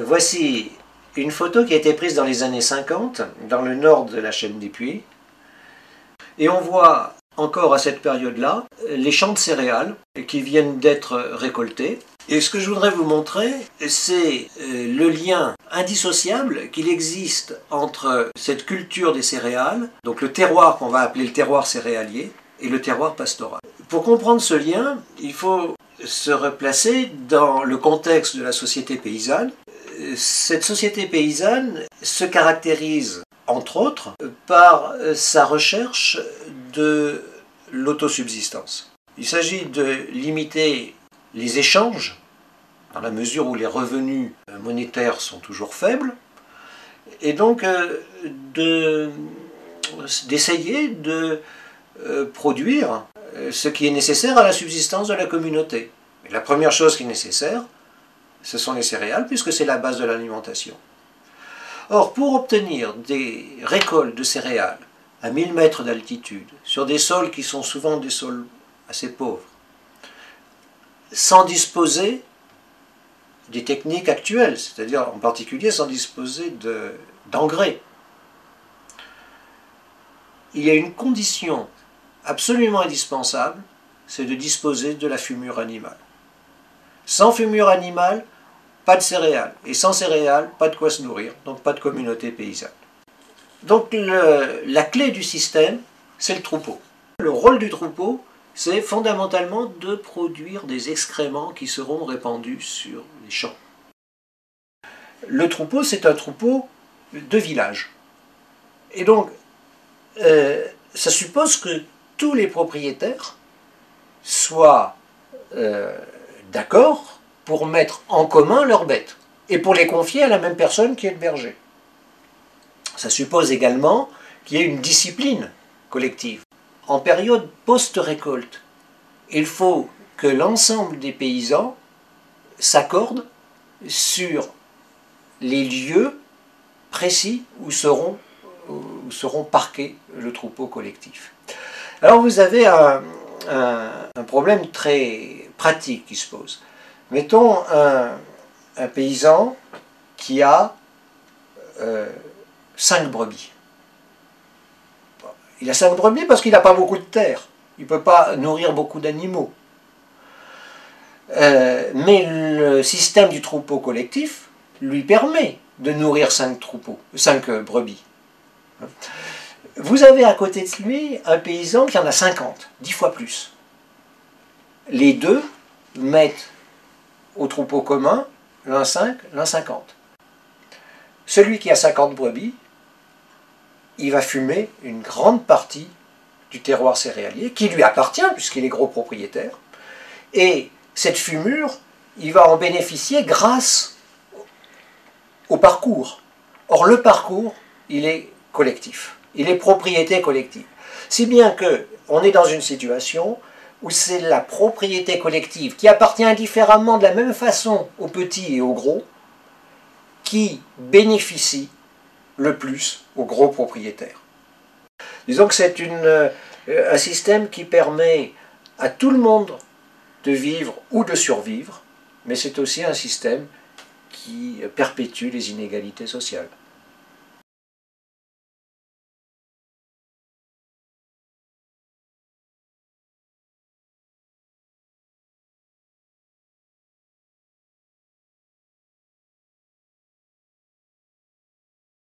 Voici une photo qui a été prise dans les années 50, dans le nord de la chaîne des Puys. Et on voit encore à cette période-là les champs de céréales qui viennent d'être récoltés. Et ce que je voudrais vous montrer, c'est le lien indissociable qu'il existe entre cette culture des céréales, donc le terroir qu'on va appeler le terroir céréalier, et le terroir pastoral. Pour comprendre ce lien, il faut se replacer dans le contexte de la société paysanne. Cette société paysanne se caractérise, entre autres, par sa recherche de l'autosubsistance. Il s'agit de limiter les échanges, dans la mesure où les revenus monétaires sont toujours faibles, et donc d'essayer de produire ce qui est nécessaire à la subsistance de la communauté. Et la première chose qui est nécessaire, ce sont les céréales, puisque c'est la base de l'alimentation. Or, pour obtenir des récoltes de céréales à 1000 mètres d'altitude, sur des sols qui sont souvent des sols assez pauvres, sans disposer des techniques actuelles, c'est-à-dire en particulier sans disposer d'engrais, il y a une condition absolument indispensable, c'est de disposer de la fumure animale. Sans fumure animale, pas de céréales. Et sans céréales, pas de quoi se nourrir, donc pas de communauté paysanne. Donc la clé du système, c'est le troupeau. Le rôle du troupeau, c'est fondamentalement de produire des excréments qui seront répandus sur les champs. Le troupeau, c'est un troupeau de village. Et donc, ça suppose que tous les propriétaires soient d'accord pour mettre en commun leurs bêtes et pour les confier à la même personne qui est le berger. Ça suppose également qu'il y ait une discipline collective. En période post-récolte, il faut que l'ensemble des paysans s'accordent sur les lieux précis où seront parqués le troupeau collectif. Alors vous avez un problème très pratique qui se pose. Mettons un paysan qui a 5 brebis. Il a 5 brebis parce qu'il n'a pas beaucoup de terre. Il ne peut pas nourrir beaucoup d'animaux. Mais le système du troupeau collectif lui permet de nourrir 5 brebis. Vous avez à côté de lui un paysan qui en a 50, 10 fois plus. Les deux mettent au troupeau commun l'un 5, l'un 50. Celui qui a 50 brebis, il va fumer une grande partie du terroir céréalier qui lui appartient puisqu'il est gros propriétaire. Et cette fumure, il va en bénéficier grâce au parcours. Or le parcours, il est collectif. Il est propriété collective. Si bien qu'on est dans une situation où c'est la propriété collective qui appartient indifféremment de la même façon aux petits et aux gros qui bénéficie le plus aux gros propriétaires. Disons que c'est un système qui permet à tout le monde de vivre ou de survivre, mais c'est aussi un système qui perpétue les inégalités sociales.